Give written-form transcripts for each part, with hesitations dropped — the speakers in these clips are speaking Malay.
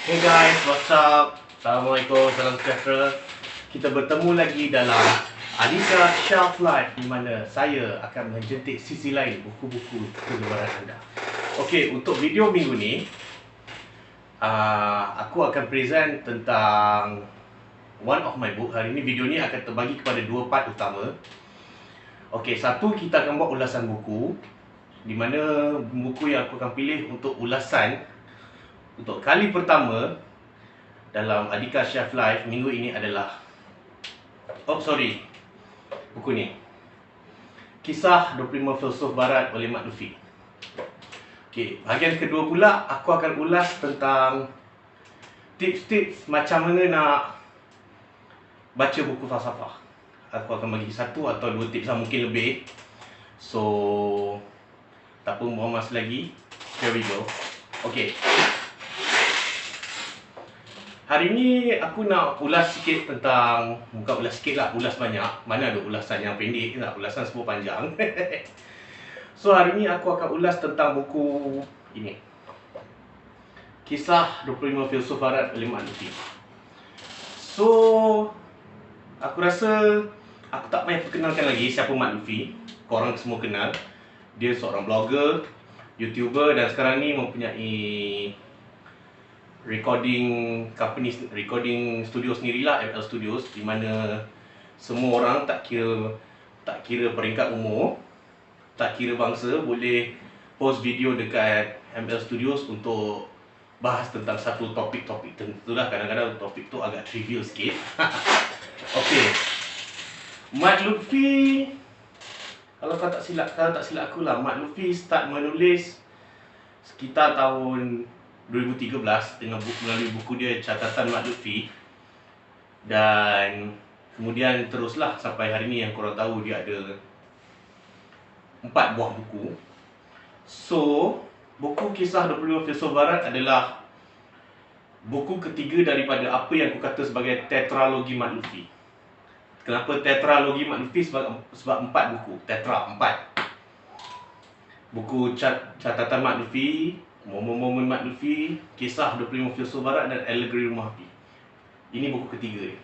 Hey guys, what's up? Assalamualaikum, salam sejahtera. Kita bertemu lagi dalam Adika Shelf Life, di mana saya akan menjentik sisi lain buku-buku kegemaran anda. Okey, untuk video minggu ni aku akan present tentang one of my book. Hari ni video ni akan terbagi kepada dua part utama. Okey, satu kita akan buat ulasan buku, di mana buku yang aku akan pilih untuk ulasan untuk kali pertama dalam Adika Shelf Life minggu ini adalah buku ni, Kisah 25 Filsuf Barat oleh Mat Lutfi. Okey, bahagian kedua pula aku akan ulas tentang tips-tips macam mana nak baca buku falsafah. Aku akan bagi satu atau dua tips, mungkin lebih. So, tak pun buang masa lagi. Here we go. Okey. Hari ni aku nak ulas sikit tentang, bukan ulas sikit lah, ulas banyak. Mana ada ulasan yang pendek, nak ulasan semua panjang. So hari ni aku akan ulas tentang buku ini, Kisah 25 Filsuf Barat oleh Mat Lutfi. So aku rasa aku tak payah perkenalkan lagi siapa Mat Lutfi. Korang semua kenal. Dia seorang blogger, YouTuber, dan sekarang ni mempunyai recording studio sendirilah, ML Studios, di mana semua orang tak kira peringkat umur, tak kira bangsa, boleh post video dekat ML Studios untuk bahas tentang satu topik-topik tertentu lah. Kadang-kadang topik tu agak trivial sikit. Okey, Mat Lutfi, kalau tak silap aku lah, Mat Lutfi start menulis sekitar tahun 2013 dengan melalui buku dia Catatan Mat Lutfi, dan kemudian teruslah sampai hari ni yang korang tahu dia ada 4 buah buku. So, buku Kisah 25 Filsuf Barat adalah buku ketiga daripada apa yang aku kata sebagai tetralogi Mat Lutfi. Kenapa tetralogi Mat Lutfi? Sebab 4 buku, tetra, 4. Buku Catatan Mat Lutfi, Momen-momen Mat Lutfi, Kisah 25 Filsuf Barat, dan Alegori Rumah Api. Ini buku ketiga dia.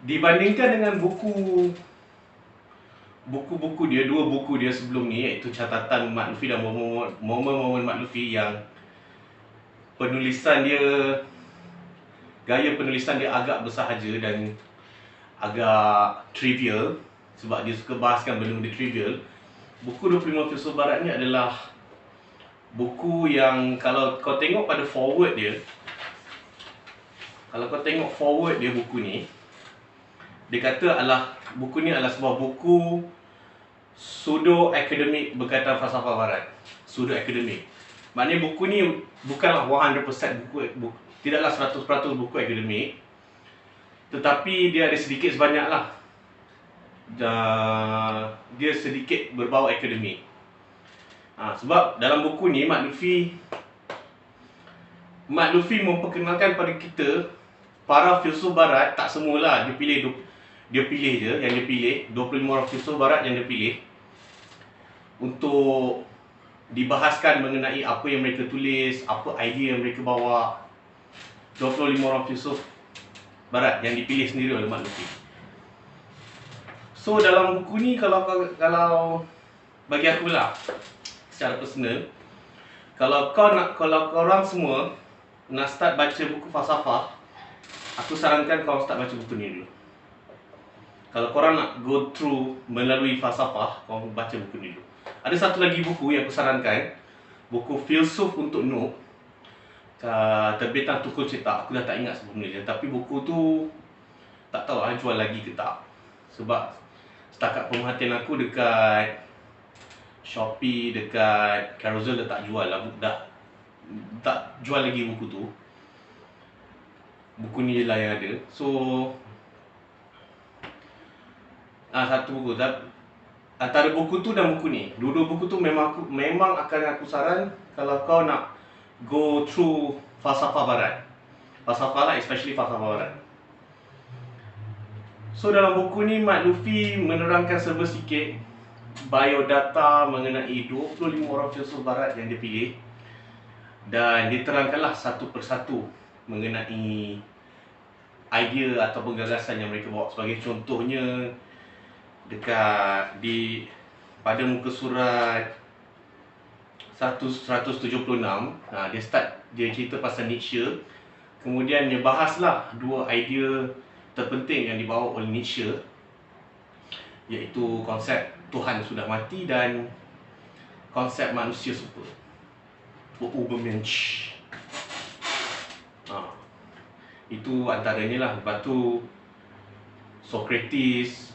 Dibandingkan dengan buku-buku dia, dua buku dia sebelum ni, iaitu Catatan Mat Lutfi dan Momen-momen Mat Lutfi, yang penulisan dia, gaya penulisan dia agak bersahaja dan agak trivial, sebab dia suka bahaskan benda-benda trivial. Buku 25 Filsuf Barat ni adalah buku yang kalau kau tengok pada forward dia, buku ni, dia kata buku ni adalah sebuah buku pseudo akademik berkaitan falsafah barat. Pseudo akademik maknanya buku ni bukanlah 100% buku, tidaklah 100% buku akademik, tetapi dia ada sedikit sebanyak lah, dia sedikit berbau akademik. Sebab dalam buku ni Mat Lutfi memperkenalkan pada kita para filsuf barat. Tak semualah, dia pilih je, yang dia pilih 25 orang filsuf barat yang dia pilih untuk dibahaskan mengenai apa yang mereka tulis, apa idea yang mereka bawa. 25 orang filsuf barat yang dipilih sendiri oleh Mat Lutfi. So dalam buku ni, kalau bagi aku lah, secara personal, kalau korang semua nak start baca buku falsafah, aku sarankan korang start baca buku ni dulu. Kalau korang nak go through melalui falsafah, korang baca buku ni dulu. Ada satu lagi buku yang aku sarankan, buku Filsuf untuk Noob, terbitan Tukul cetak. Aku dah tak ingat sebelum ni, tapi buku tu tak tahu jual lagi ke tak, sebab setakat pemerhatian aku dekat Shopee, dekat Carousel dah tak jual lah, tak jual lagi buku tu. Buku ni je lah yang ada. So satu buku, antara buku tu dan buku ni, dua-dua buku tu memang akan aku saran kalau kau nak go through falsafah barat, falsafah lah, especially falsafah barat. So dalam buku ni Mat Lutfi menerangkan serba sikit biodata mengenai 25 orang filsuf barat yang dia pilih. dan diterangkanlah satu persatu mengenai idea ataupun gagasan yang mereka bawa. Sebagai contohnya, dekat pada muka surat 176, dia cerita pasal Nietzsche. Kemudian dia bahaslah dua idea terpenting yang dibawa oleh Nietzsche, iaitu konsep Tuhan sudah mati dan konsep manusia super, Übermensch. Itu antaranya lah. Lepas tu Socrates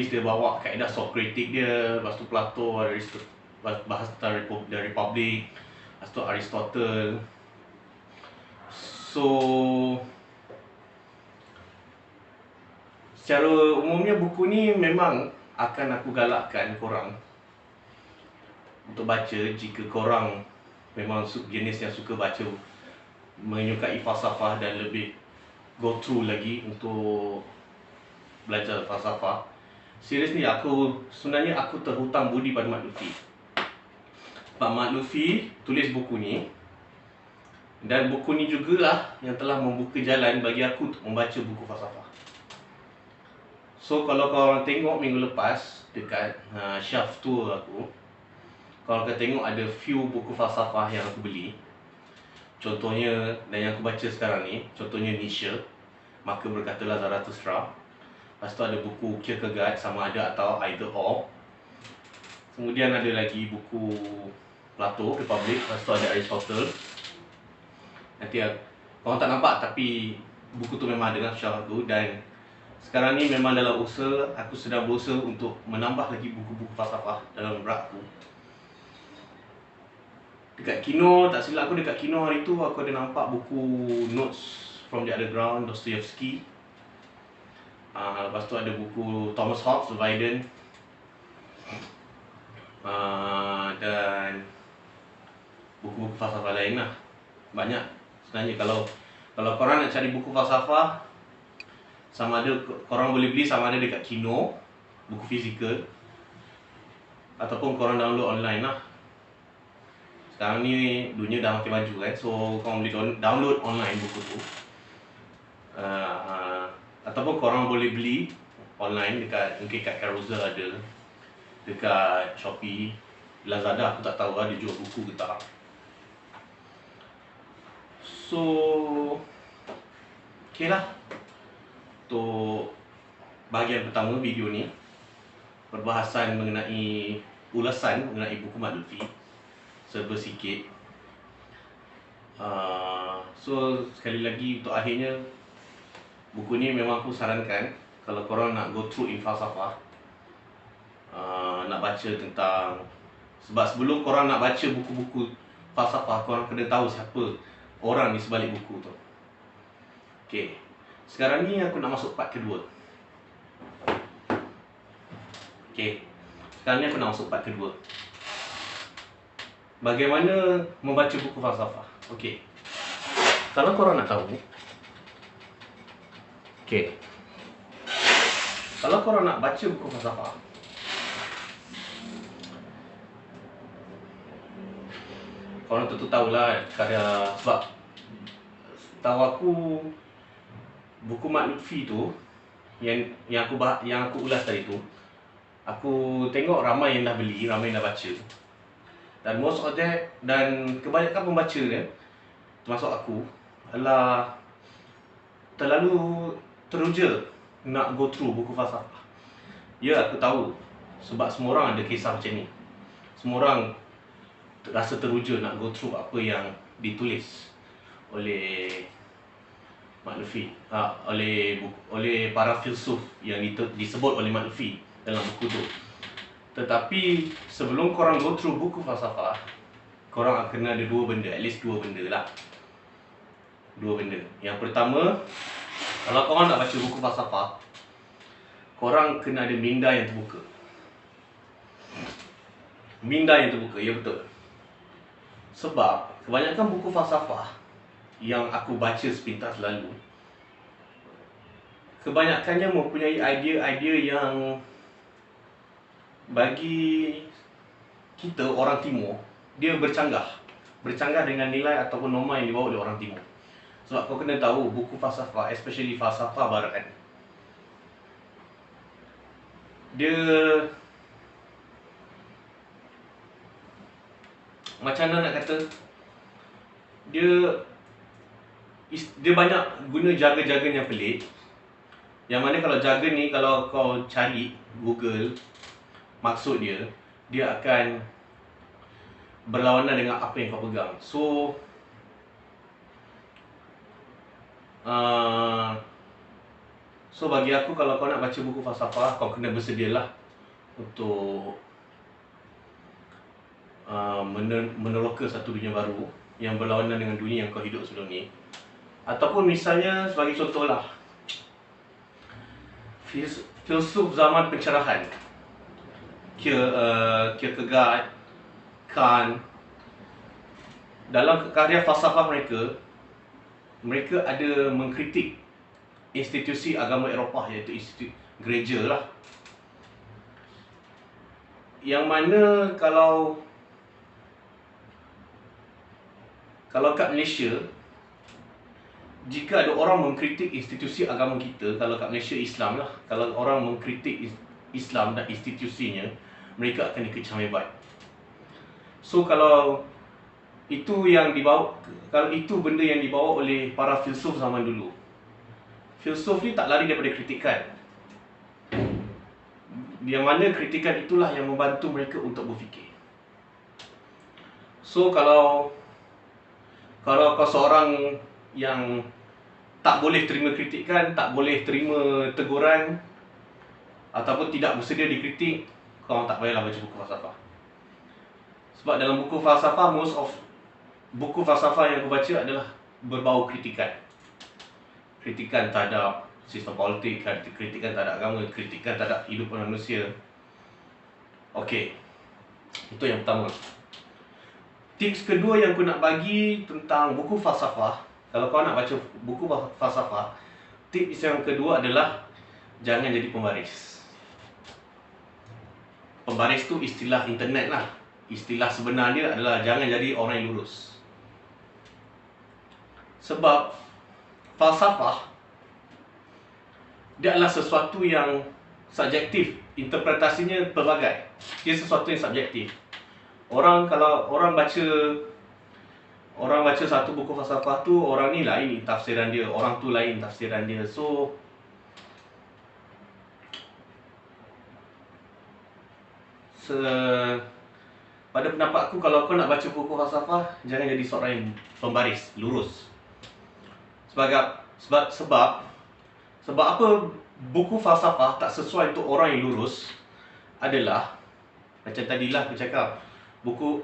dia bawa kaedah Sokratik dia. Lepas tu Plato, bahas tentang The Republic. Lepas tu Aristotle. So secara umumnya buku ni memang akan aku galakkan korang untuk baca jika korang memang jenis yang suka baca, menyukai falsafah dan lebih go through lagi untuk belajar falsafah. Seriously, sebenarnya aku terhutang budi pada Mat Lutfi. Pak Mat Lutfi tulis buku ni, dan buku ni jugalah yang telah membuka jalan bagi aku untuk membaca buku falsafah. So kalau korang tengok minggu lepas dekat shelf tu aku, kalau korang tengok ada few buku falsafah yang aku beli. Contohnya, dan yang aku baca sekarang ni, contohnya Nietzsche, Maka Berkatalah Zarathustra. Lepas tu ada buku Kierkegaard, Sama Ada atau Either Or. Kemudian ada lagi buku Plato, Republic. Lepas tu ada Aristotle. Nanti korang tak nampak tapi buku tu memang ada dalam shelf aku. Dan sekarang ni memang dalam usaha, aku sedang berusaha untuk menambah lagi buku-buku falsafah dalam rak aku. Dekat Kino, tak silap aku dekat Kino hari tu aku ada nampak buku Notes from the Underground, Dostoyevsky. Lepas tu ada buku Thomas Hobbes, Leviathan. Dan buku-buku falsafah lain lah. Banyak sebenarnya. Kalau korang nak cari buku falsafah, sama ada korang boleh beli sama ada dekat Kino, buku fizikal, ataupun korang download online lah. Sekarang ni dunia dah makin maju kan, so korang boleh download online buku tu. Ataupun korang boleh beli online mungkin kat Carousel ada, dekat Shopee, Lazada aku tak tahu ada jual buku ke tak. So okay lah, untuk bahagian pertama video ni, perbahasan mengenai ulasan mengenai buku Mat Lutfi, serba sikit. So sekali lagi untuk akhirnya, buku ni memang aku sarankan kalau korang nak go through in falsafah, nak baca tentang, sebab sebelum korang nak baca buku-buku falsafah, korang kena tahu siapa orang di sebalik buku tu. Okay, sekarang ni aku nak masuk part kedua. Okay, sekarang ni aku nak masuk part kedua. Bagaimana membaca buku falsafah? Okay, kalau korang nak tahu, okay, kalau korang nak baca buku falsafah, korang tentu tahulah karya, sebab tahu aku buku Mat Lutfi tu yang aku ulas tadi tu, aku tengok ramai yang dah beli, ramai yang dah baca. Dan most of that, dan kebanyakan pembaca dia, termasuk aku, adalah terlalu teruja nak go through buku falsafah. Ya, aku tahu, sebab semua orang ada kisah macam ni. Semua orang rasa teruja nak go through apa yang ditulis oleh Mat Lutfi, oleh para filsuf yang disebut oleh Mat Lutfi dalam buku tu. Tetapi sebelum korang go through buku falsafah, korang akan kena ada dua benda, at least dua benda lah. Dua benda. Yang pertama, kalau korang nak baca buku falsafah, korang kena ada minda yang terbuka. Minda yang terbuka, ya betul. Sebab kebanyakan buku falsafah yang aku baca sepintas lalu, kebanyakannya mempunyai idea-idea yang bagi kita orang timur, dia bercanggah. bercanggah dengan nilai ataupun norma yang dibawa oleh orang timur. Sebab kau kena tahu, buku falsafah, especially falsafah barat kan, dia macam mana nak kata, dia banyak guna jargon-jargon yang pelik. Yang mana kalau jargon ni, kalau kau cari Google maksud dia akan berlawanan dengan apa yang kau pegang. So bagi aku, kalau kau nak baca buku falsafah, kau kena bersedialah untuk meneroka satu dunia baru yang berlawanan dengan dunia yang kau hidup sebelum ni. Ataupun misalnya, sebagai contohlah, filsuf zaman pencerahan, Kierkegaard, Kant, dalam karya falsafah mereka ada mengkritik institusi agama Eropah, iaitu institusi gereja lah. Yang mana kalau kat Malaysia, jika ada orang mengkritik institusi agama kita, kalau kat Malaysia Islam lah, kalau orang mengkritik Islam dan institusinya, mereka akan dikecam hebat. So kalau itu benda yang dibawa oleh para filsuf zaman dulu, filsuf ni tak lari daripada kritikan. Yang mana kritikan itulah yang membantu mereka untuk berfikir. So kalau kau seorang yang tak boleh terima kritikan, tak boleh terima teguran, ataupun tidak bersedia dikritik, kau tak payahlah baca buku falsafah. Sebab dalam buku falsafah, most of buku falsafah yang aku baca adalah berbau kritikan. Kritikan terhadap sistem politik, kritikan terhadap agama, kritikan terhadap kehidupan manusia. Okey, itu yang pertama. Tips kedua yang aku nak bagi tentang buku falsafah, kalau kau nak baca buku falsafah, tips yang kedua adalah jangan jadi pembaris. Pembaris tu istilah internet lah. Istilah sebenarnya adalah jangan jadi orang yang lurus. Sebab falsafah, dia adalah sesuatu yang subjektif. Interpretasinya pelbagai. Dia sesuatu yang subjektif. Kalau orang baca satu buku falsafah tu, orang ni lain tafsiran dia, orang tu lain tafsiran dia. So pada pendapat aku, kalau kau nak baca buku falsafah, jangan jadi seorang yang pembaris, lurus. Sebab apa buku falsafah tak sesuai untuk orang yang lurus adalah, macam tadilah aku cakap, buku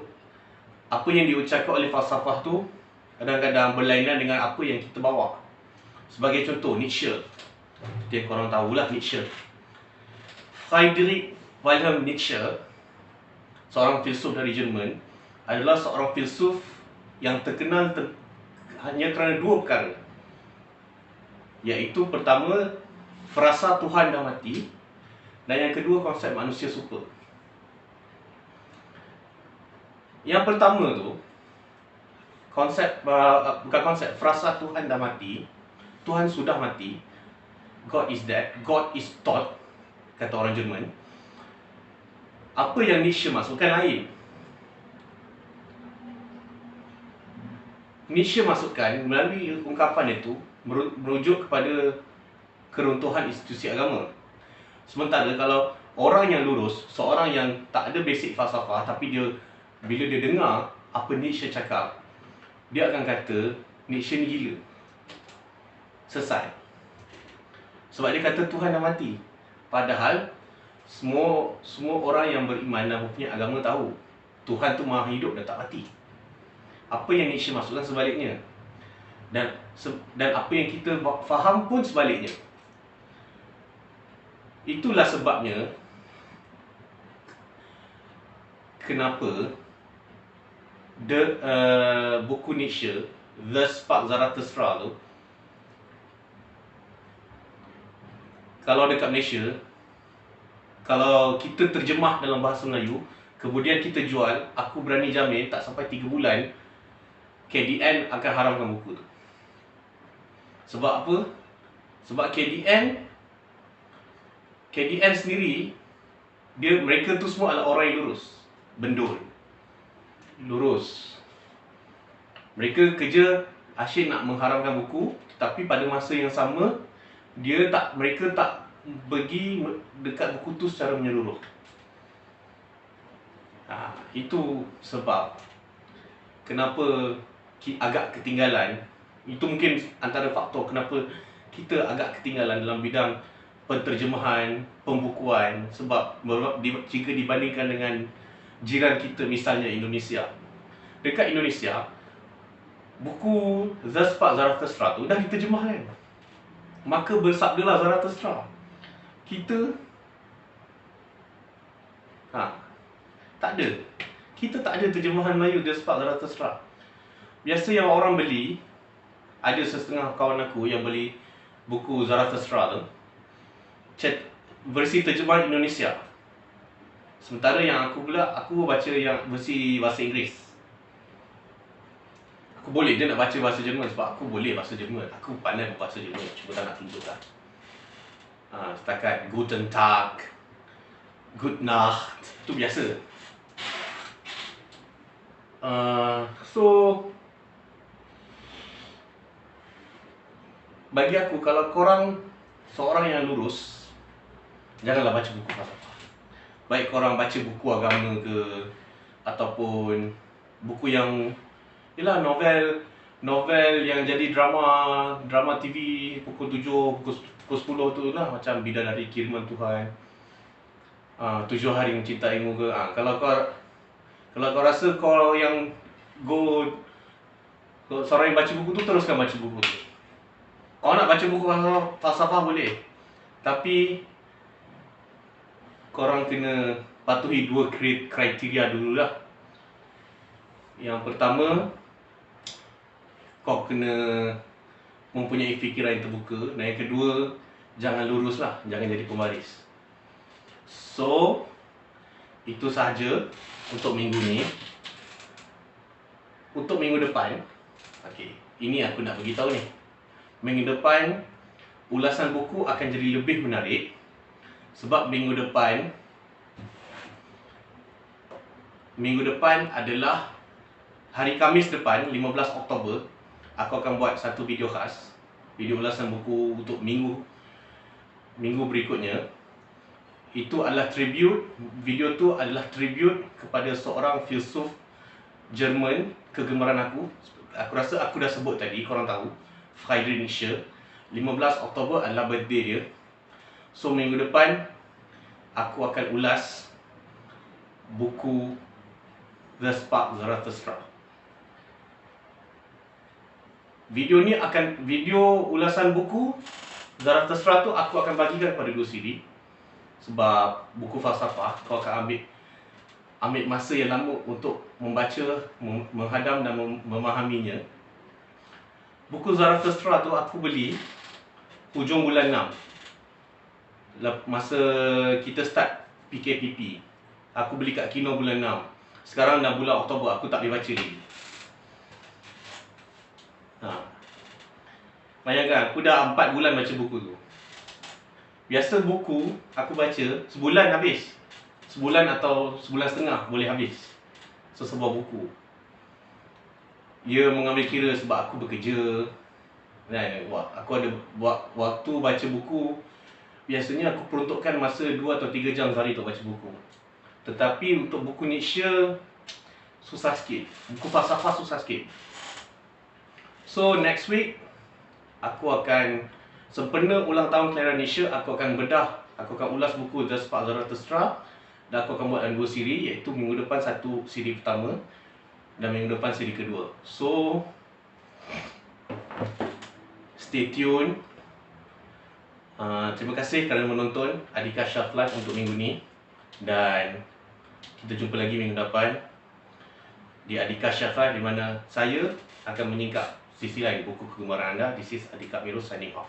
apa yang diucapkan oleh falsafah tu kadang-kadang berlainan dengan apa yang kita bawa. Sebagai contoh, Nietzsche. Dia korang tahulah Nietzsche. Friedrich Wilhelm Nietzsche, seorang filsuf dari Jerman, adalah seorang filsuf yang terkenal hanya kerana dua perkara. Iaitu pertama, frasa Tuhan dah mati, dan yang kedua, konsep manusia super. Yang pertama tu, frasa Tuhan dah mati, Tuhan sudah mati, God is dead, God is tot, kata orang Jerman. Apa yang Nietzsche masukkan lain. Nietzsche masukkan melalui ungkapan itu merujuk kepada keruntuhan institusi agama. Sementara kalau orang yang lurus, seorang yang tak ada basic falsafah, tapi bila dia dengar apa Nietzsche cakap, dia akan kata Nietzsche ni gila, sesat. Sebab dia kata Tuhan dah mati. Padahal semua orang yang beriman dan mempunyai agama tahu Tuhan tu maha hidup dan tak mati. Apa yang Nietzsche maksudkan sebaliknya. Dan apa yang kita faham pun sebaliknya. Itulah sebabnya kenapa buku Nietzsche, The Spark Zarathustra tu, kalau dekat Malaysia, kalau kita terjemah dalam bahasa Melayu, kemudian kita jual, aku berani jamin tak sampai 3 bulan KDN akan haramkan buku tu. Sebab apa? Sebab KDN sendiri, mereka tu semua adalah orang yang lurus, bendul, lurus. Mereka kerja asyik nak mengharamkan buku, tapi pada masa yang sama mereka tak pergi dekat buku tu secara menyeluruh. Itu sebab kenapa agak ketinggalan. Itu mungkin antara faktor kenapa kita agak ketinggalan dalam bidang penterjemahan, pembukuan. Sebab jika dibandingkan dengan jiran kita, misalnya Indonesia, dekat Indonesia, buku The Spark Zarathustra tu dah diterjemah kan. Maka bersabdalah Zarathustra. Kita tak ada. Kita tak ada terjemahan Melayu The Spark Zarathustra. Biasa yang orang beli, ada setengah kawan aku yang beli buku Zarathustra tu, versi terjemahan Indonesia. Sementara yang aku baca yang versi bahasa Inggeris. Aku boleh, dia nak baca bahasa Jerman sebab aku boleh bahasa Jerman. Aku pandai bahasa Jerman, cuma tak nak tunjukkan. Setakat Guten Tag, Good Nacht, itu biasa. Bagi aku, kalau korang seorang yang lurus, janganlah baca buku falsafah. Baik korang baca buku agama ke, ataupun buku yang novel yang jadi drama TV pukul 7, pukul 10 tu lah, macam Bidadari Kiriman Tuhan, 7 Hari Mencintaimu ke. Kalau kau rasa kau yang seorang yang baca buku tu, teruskan baca buku tu. Kau nak baca buku falsafah boleh, tapi korang kena patuhi 2 kriteria dulu lah. Yang pertama, kau kena mempunyai fikiran yang terbuka. Dan yang kedua, jangan lurus lah, jangan jadi pembaris. So, itu sahaja untuk minggu ni. Untuk minggu depan, ini aku nak beritahu ni. Minggu depan, ulasan buku akan jadi lebih menarik. Sebab minggu depan adalah hari Khamis depan, 15 Oktober. Aku akan buat satu video khas, video ulasan buku untuk minggu berikutnya. Itu adalah tribute. Video tu adalah tribute kepada seorang filsuf Jerman kegemaran aku. Aku rasa aku dah sebut tadi, korang tahu, Friedrich Nietzsche. 15 Oktober adalah birthday dia. So minggu depan aku akan ulas buku The Spark Zarathustra. Video ulasan buku Zarathustra tu aku akan bagikan pada 2 CD. Sebab buku falsafah, kau akan ambil masa yang lama untuk membaca, menghadam dan memahaminya. Buku Zarathustra tu aku beli hujung bulan 6, masa kita start PKPP. Aku beli kat Kino bulan 6. Sekarang dah bulan Oktober, aku tak boleh baca lagi. Bayangkan, aku dah 4 bulan baca buku tu. Biasa buku aku baca sebulan habis. Sebulan atau sebulan setengah boleh habis sesebuah buku. Ia mengambil kira sebab aku bekerja. Aku ada waktu baca buku. Biasanya aku peruntukkan masa 2 atau 3 jam sehari untuk baca buku. Tetapi untuk buku Nietzsche, susah sikit. Buku falsafah susah sikit. So next week, aku akan sempena ulang tahun kelahiran Nietzsche, aku akan ulas buku The Spark Zarathustra. Dan aku akan buat 2 siri, iaitu minggu depan satu siri pertama dan minggu depan siri kedua. So, stay tune. Terima kasih kerana menonton Adhika Shelf Live untuk minggu ni. Dan kita jumpa lagi minggu depan di Adhika Shelf Live, di mana saya akan menyingkap sisi lain buku kegemaran anda. This is Adhika Mirus signing off.